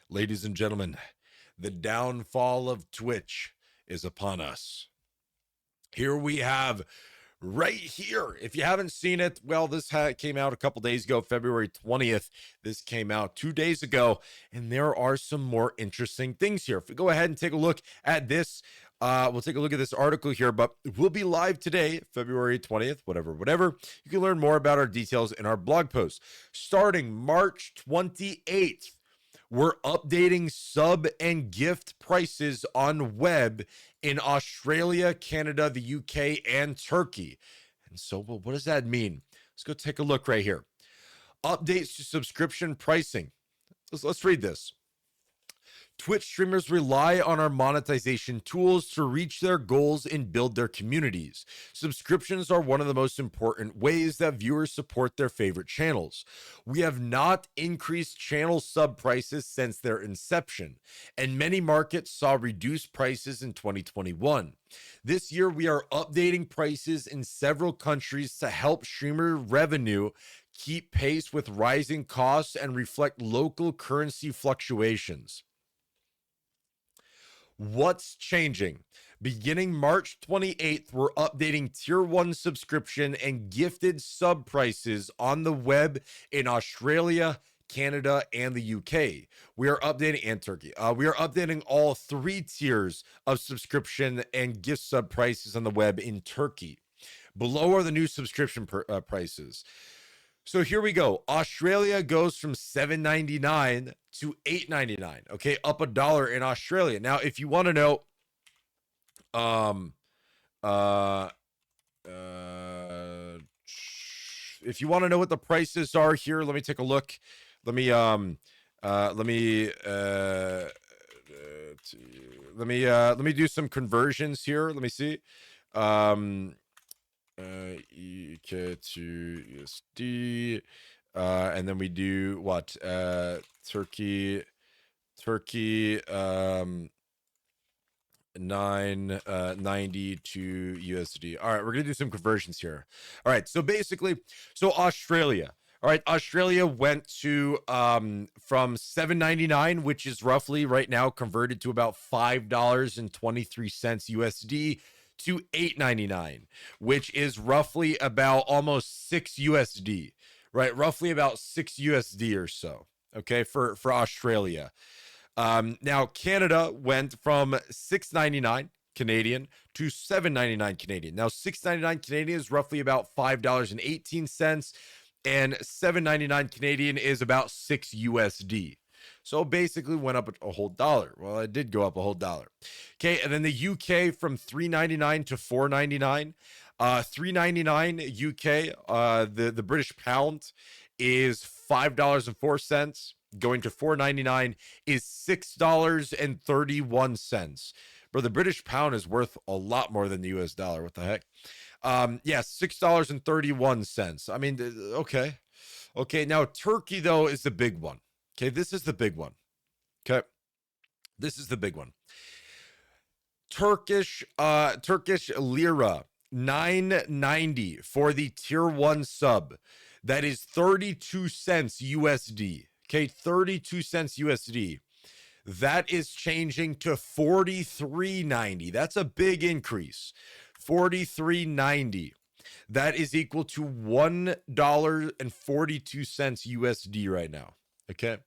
Ladies and gentlemen, the downfall of Twitch is upon us. Here we have right here. If you haven't seen it, well, this came out a couple days ago, February 20th. This came out 2 days ago, and there are some more interesting things here. If we go ahead and take a look at this, we'll take a look at this article here, but we'll be live today, February 20th, whatever. You can learn more about our details in our blog post. Starting March 28th, we're updating sub and gift prices on web in Australia, Canada, the UK, and Turkey. And so, well, what does that mean? Let's go take a look right here. Updates to subscription pricing. Let's read this. Twitch streamers rely on our monetization tools to reach their goals and build their communities. Subscriptions are one of the most important ways that viewers support their favorite channels. We have not increased channel sub prices since their inception, and many markets saw reduced prices in 2021. This year, we are updating prices in several countries to help streamer revenue keep pace with rising costs and reflect local currency fluctuations. What's changing? Beginning March 28th, we're updating Tier 1 subscription and gifted sub prices on the web in Australia, Canada, and the UK. We are updating, and Turkey. We are updating all 3 tiers of subscription and gift sub prices on the web in Turkey. Below are the new subscription prices. So here we go. Australia goes from $7.99 to $8.99. Okay, up $1 in Australia. Now, if you want to know, if you want to know what the prices are here, let me take a look. Let me do some conversions here. Let me see. EK to USD, and then we do what? Turkey, 990 to USD. All right, we're gonna do some conversions here. All right, so basically, Australia. All right, Australia went to from $7.99, which is roughly right now converted to about $5.23 USD, to $8.99, which is roughly about almost 6 USD, right? Roughly about 6 USD or so, okay, for Australia. Now, Canada went from $6.99 Canadian to $7.99 Canadian. Now, $6.99 Canadian is roughly about $5.18, and $7.99 Canadian is about 6 USD. So basically went up a whole dollar. Well, it did go up a whole dollar. Okay, and then the UK from $3.99 to $4.99. $3.99 UK, the British pound is $5.04. Going to $4.99 is $6.31. Bro, the British pound is worth a lot more than the US dollar. What the heck? Yeah, $6.31. I mean, okay. Okay, now Turkey, though, is the big one. Okay, this is the big one. Okay, this is the big one. Turkish lira, 990 for the tier 1 sub. That is 32 cents USD. Okay, 32 cents USD. That is changing to 43.90. That's a big increase. 43.90. That is equal to $1.42 USD right now. Okay,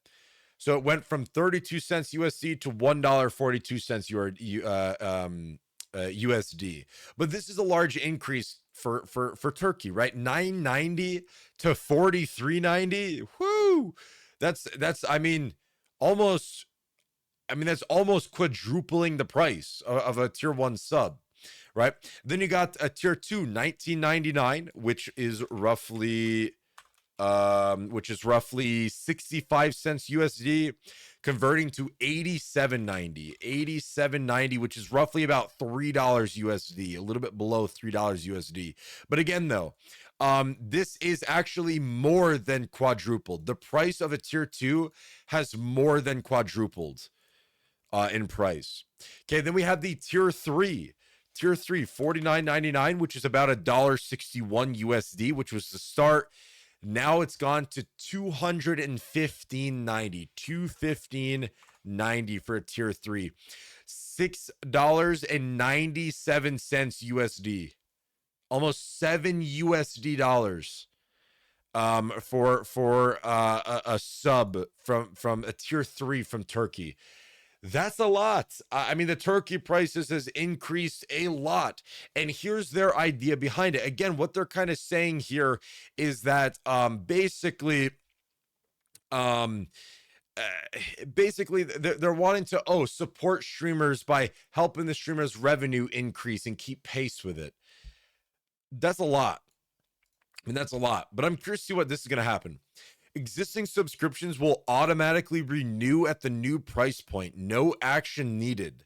so it went from 32 cents USD to $1.42 USD. But this is a large increase for Turkey, right? 990 to 43.90. Whoo! That's almost quadrupling the price of a tier 1 sub, right? Then you got a tier 2, 19.99, which is roughly 65 cents USD, converting to 87.90, which is roughly about $3 USD, a little bit below $3 USD. But again, though, this is actually more than quadrupled. The price of a tier 2 has more than quadrupled in price. Okay, then we have the tier 3. Tier 3, $49.99, which is about $1.61 USD, which was the start. Now it's gone to $215.90, $215.90 for a tier 3, $6.97 USD, almost 7 USD dollars for a sub from a tier 3 from Turkey. That's a lot. I mean, the turkey prices has increased a lot. And here's their idea behind it. Again, what they're kind of saying here is that basically they're wanting to support streamers by helping the streamers revenue increase and keep pace with it. That's a lot. I mean, that's a lot, but I'm curious to see what this is going to happen. Existing subscriptions will automatically renew at the new price point. No action needed.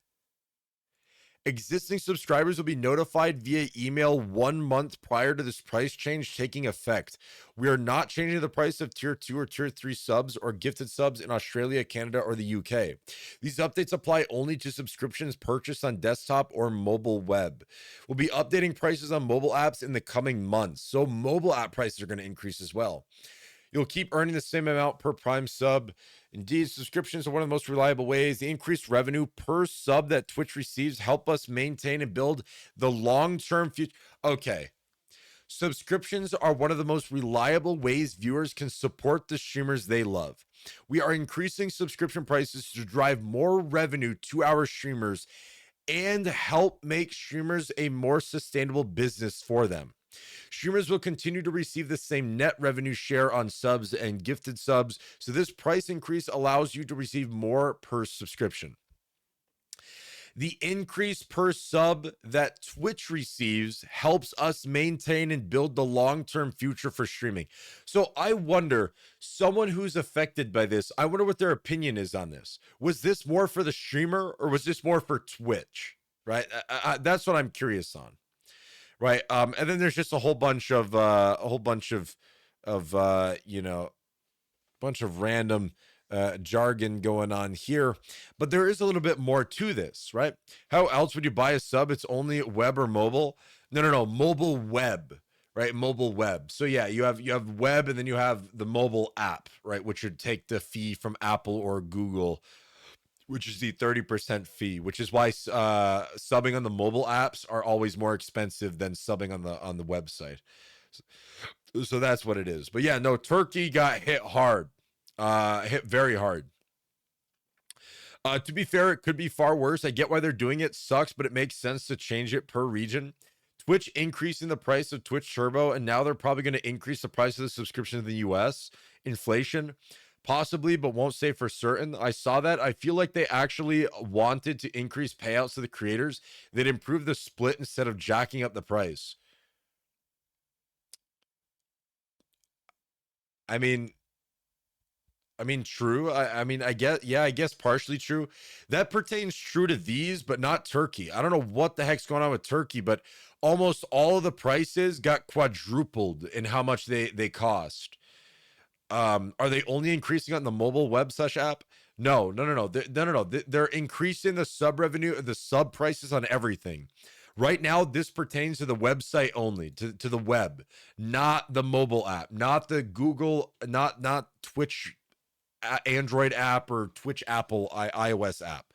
Existing subscribers will be notified via email 1 month prior to this price change taking effect. We are not changing the price of tier 2 or tier 3 subs or gifted subs in Australia, Canada, or the UK. These updates apply only to subscriptions purchased on desktop or mobile web. We'll be updating prices on mobile apps in the coming months, so mobile app prices are going to increase as well. You'll keep earning the same amount per Prime sub. Indeed, subscriptions are one of the most reliable ways. The increased revenue per sub that Twitch receives help us maintain and build the long-term future. Okay. Subscriptions are one of the most reliable ways viewers can support the streamers they love. We are increasing subscription prices to drive more revenue to our streamers and help make streamers a more sustainable business for them. Streamers will continue to receive the same net revenue share on subs and gifted subs, so this price increase allows you to receive more per subscription. The increase per sub that Twitch receives helps us maintain and build the long-term future for streaming. So I wonder, someone who's affected by this, I wonder what their opinion is on this. Was this more for the streamer or was this more for Twitch? Right? That's what I'm curious on. Right. And then there's just a whole bunch of bunch of random jargon going on here, but there is a little bit more to this, right? How else would you buy a sub? It's only web or mobile. No, mobile web, right? Mobile web. So yeah, you have web and then you have the mobile app, right? Which would take the fee from Apple or Google, which is the 30% fee, which is why subbing on the mobile apps are always more expensive than subbing on the website. So that's what it is. But yeah, no, Turkey got hit hard, hit very hard. To be fair, it could be far worse. I get why they're doing it. Sucks, but it makes sense to change it per region. Twitch increasing the price of Twitch Turbo, and now they're probably going to increase the price of the subscription in the US. Inflation. Possibly, but won't say for certain. I saw that. I feel like they actually wanted to increase payouts to the creators. They'd improve the split instead of jacking up the price. I mean, true. I guess partially true. That pertains true to these, but not Turkey. I don't know what the heck's going on with Turkey, but almost all of the prices got quadrupled in how much they cost. Are they only increasing on the mobile web slash app? No. They're increasing the sub revenue, the sub prices on everything. Right now, this pertains to the website only, to the web, not the mobile app, not the Google, not Twitch Android app or Twitch Apple iOS app.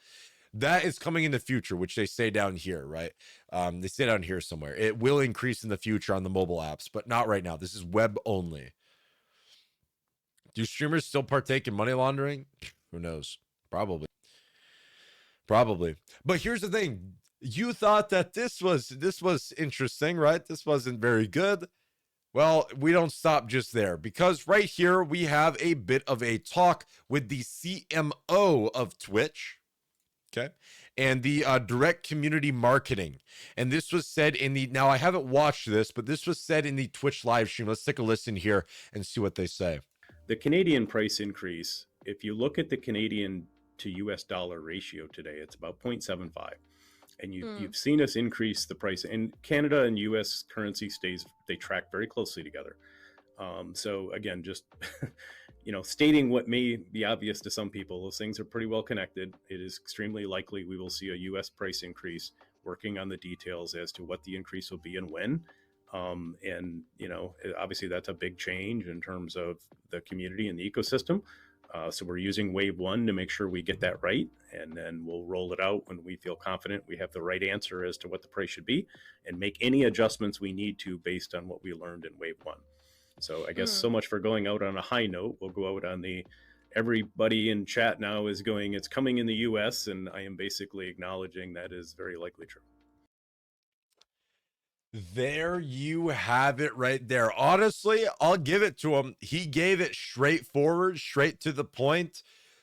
That is coming in the future, which they say down here, right? They say down here somewhere. It will increase in the future on the mobile apps, but not right now. This is web only. Do streamers still partake in money laundering? Who knows? Probably. But here's the thing. You thought that this was interesting, right? This wasn't very good. Well, we don't stop just there, because right here we have a bit of a talk with the CMO of Twitch. Okay. And the direct community marketing. And this was said in the, now I haven't watched this, but this was said in the Twitch live stream. Let's take a listen here and see what they say. The Canadian price increase, if you look at the Canadian to US dollar ratio today, it's about 0.75. And you've seen us increase the price. And Canada and US currency they track very closely together. So again, just, stating what may be obvious to some people, those things are pretty well connected. It is extremely likely we will see a US price increase, working on the details as to what the increase will be and when. And obviously that's a big change in terms of the community and the ecosystem. So we're using wave one to make sure we get that right, and then we'll roll it out when we feel confident we have the right answer as to what the price should be, and make any adjustments we need to based on what we learned in wave one. So I guess so much for going out on a high note. We'll go out on the everybody in chat now is going, it's coming in the US, and I am basically acknowledging that is very likely true. There you have it right there. Honestly, I'll give it to him. He gave it straightforward, straight to the point.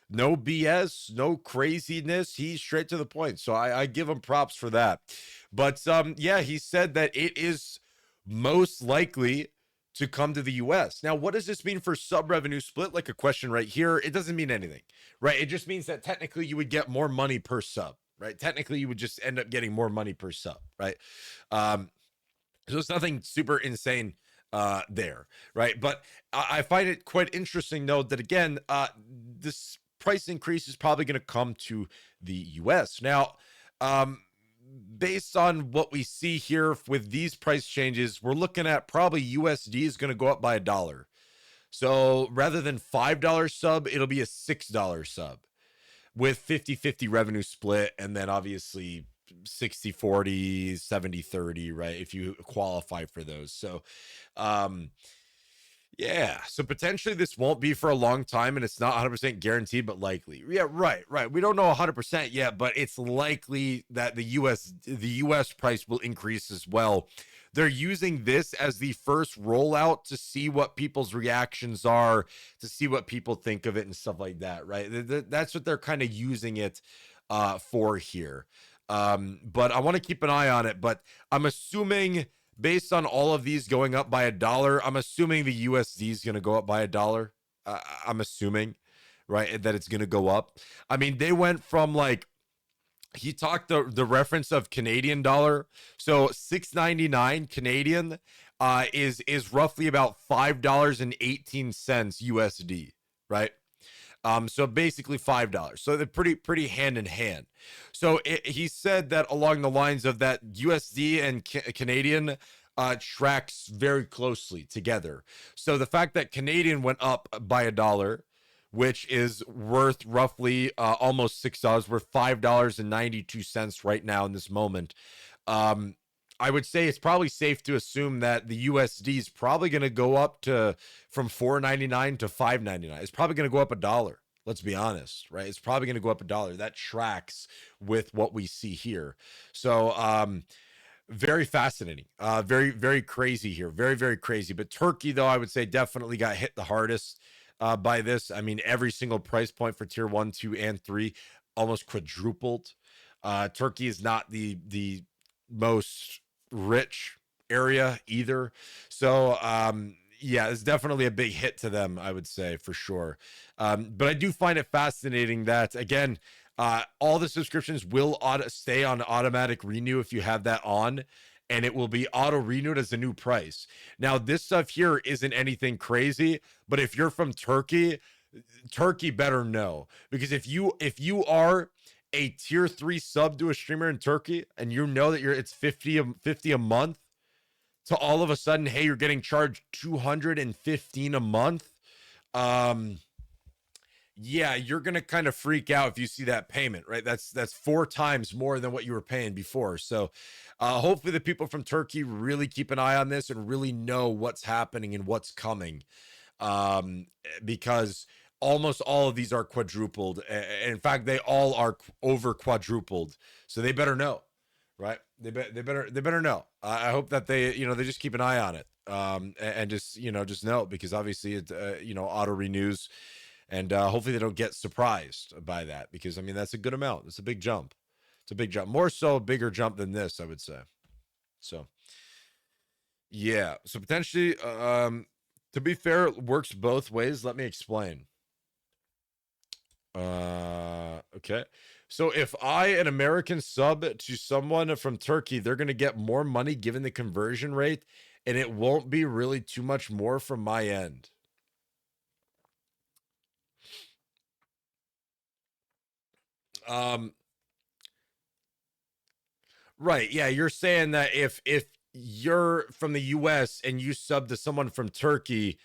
No BS, no craziness. He's straight to the point. So I give him props for that. But yeah, he said that it is most likely to come to the US. Now, what does this mean for sub revenue split? Like a question right here. It doesn't mean anything, right? It just means that technically you would get more money per sub, right? Technically, you would just end up getting more money per sub, right? So it's nothing super insane there, right? But I find it quite interesting, though, that again, this price increase is probably going to come to the US. Now, based on what we see here with these price changes, we're looking at probably USD is going to go up by $1. So rather than $5 sub, it'll be a $6 sub with 50-50 revenue split, and then obviously 60-40, 70-30, right? If you qualify for those. So yeah, so potentially this won't be for a long time, and it's not 100% guaranteed, but likely. Yeah, right. We don't know 100% yet, but it's likely that the US price will increase as well. They're using this as the first rollout to see what people's reactions are, to see what people think of it and stuff like that, right? That's what they're kind of using it for here. But I want to keep an eye on it, but I'm assuming based on all of these going up by $1, I'm assuming the USD is going to go up by $1. I'm assuming, right, that it's going to go up. I mean, they went from like, he talked the reference of Canadian dollar. So 6.99 Canadian is roughly about $5.18 USD, right? So basically $5. So they're pretty hand in hand. So he said that along the lines of that USD and Canadian tracks very closely together. So the fact that Canadian went up by $1, which is worth roughly almost $6, worth $5.92 right now in this moment. I would say it's probably safe to assume that the USD is probably going to go up to from $4.99 to $5.99. It's probably going to go up $1. Let's be honest, right? It's probably going to go up $1. That tracks with what we see here. So, very fascinating. Very, very crazy here. Very, very crazy. But Turkey, though, I would say definitely got hit the hardest by this. I mean, every single price point for tier 1, 2, and 3 almost quadrupled. Turkey is not the most rich area either. So yeah, it's definitely a big hit to them, I would say, for sure. But I do find it fascinating that, again, all the subscriptions will stay on automatic renew if you have that on, and it will be auto renewed as a new price. Now, this stuff here isn't anything crazy, but if you're from Turkey, Turkey better know, because if you are a tier 3 sub to a streamer in Turkey and you know that it's 50 a month, to all of a sudden, hey, you're getting charged 215 a month. Yeah, you're gonna kind of freak out if you see that payment, right? That's 4 times more than what you were paying before. So hopefully the people from Turkey really keep an eye on this and really know what's happening and what's coming, because almost all of these are quadrupled. In fact, they all are over quadrupled. So they better know, right? They better know. I hope that they just keep an eye on it, and just just know, because obviously it auto renews, and hopefully they don't get surprised by that, because I mean that's a good amount. It's a big jump. It's a big jump. More so a bigger jump than this, I would say. So yeah. So potentially, to be fair, it works both ways. Let me explain. Okay. So if an American sub to someone from Turkey, they're going to get more money given the conversion rate, and it won't be really too much more from my end. Right. Yeah, you're saying that if you're from the US and you sub to someone from Turkey,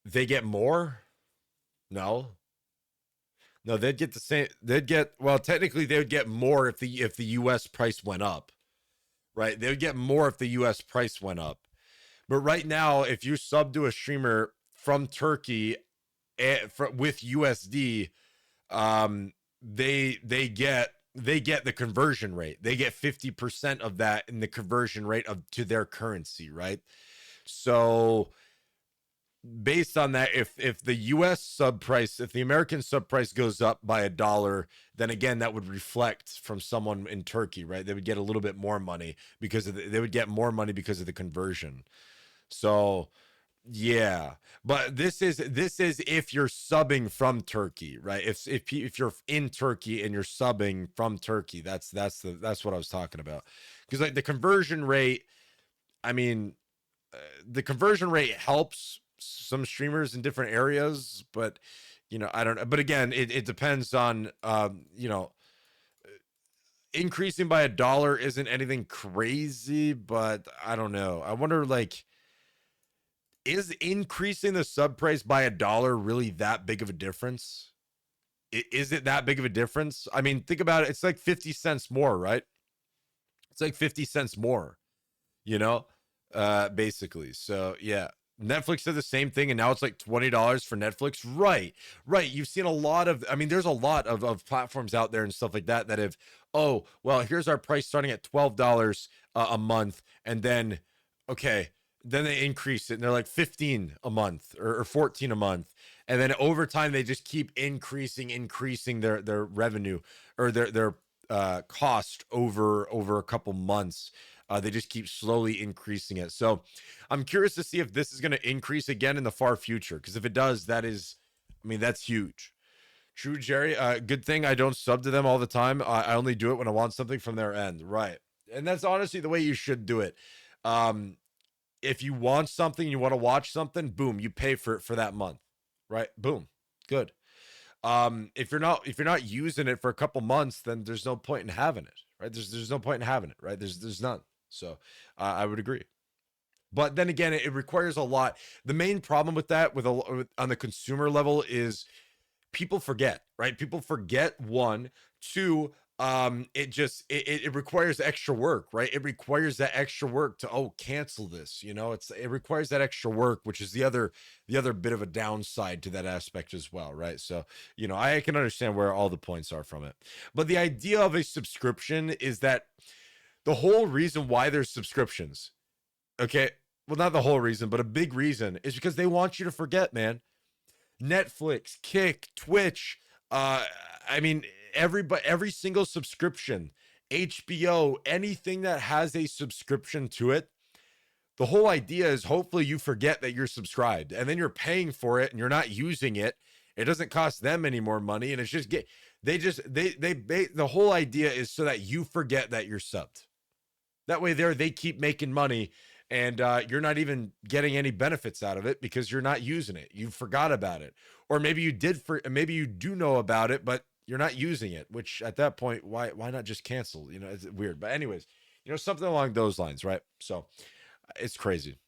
they get more? No. No, they'd get the same. They'd get, well, technically they would get more if the US price went up, right? They would get more if the US price went up. But right now, if you sub to a streamer from Turkey with USD, they get the conversion rate. They get 50% of that in the conversion rate of to their currency, right? So based on that, if the US sub price, if the American sub price goes up by $1, then again that would reflect from someone in Turkey, right? They would get a little bit more money because of they would get more money because of the conversion. So yeah, but this is if you're subbing from Turkey, right? If you're in Turkey and you're subbing from Turkey, that's what I was talking about. Because like the conversion rate, I mean, the conversion rate helps some streamers in different areas, but I don't know. But again, it depends on increasing by $1 isn't anything crazy, but I don't know. I wonder, like, is increasing the sub price by $1 really that big of a difference? Is it that big of a difference? I mean, think about it. It's like 50 cents more, right? It's like 50 cents more, you know, basically. So yeah, Netflix did the same thing, and now it's like $20 for Netflix. Right. You've seen a lot of, I mean, there's a lot of platforms out there and stuff like that that have, oh, well, here's our price starting at $12 a month, and then, okay, then they increase it and they're like 15 a month or 14 a month. And then over time, they just keep increasing their revenue or their cost over a couple months. They just keep slowly increasing it. So I'm curious to see if this is going to increase again in the far future. Because if it does, I mean, that's huge. True, Jerry. Good thing I don't sub to them all the time. I only do it when I want something from their end. Right. And that's honestly the way you should do it. If you want something, you want to watch something, boom, you pay for it for that month. Right. Boom. Good. If you're not using it for a couple months, then there's no point in having it. Right. There's no point in having it. Right. There's none. So I would agree. But then again, it requires a lot. The main problem with that, on the consumer level, is people forget, right? People forget, one. Two, it requires extra work, right? It requires that extra work to, oh, cancel this. It requires that extra work, which is the other bit of a downside to that aspect as well, right? So I can understand where all the points are from it. But the idea of a subscription is that the whole reason why there's subscriptions, okay, well, not the whole reason, but a big reason, is because they want you to forget, man. Netflix, Kick, Twitch, I mean, every single subscription, HBO, anything that has a subscription to it, the whole idea is hopefully you forget that you're subscribed, and then you're paying for it and you're not using it. It doesn't cost them any more money, and it's just the whole idea is so that you forget that you're subbed. That way they keep making money, and you're not even getting any benefits out of it because you're not using it. You forgot about it. Or maybe maybe you do know about it, but you're not using it, which at that point, why not just cancel? It's weird. But anyways, something along those lines, right? So it's crazy.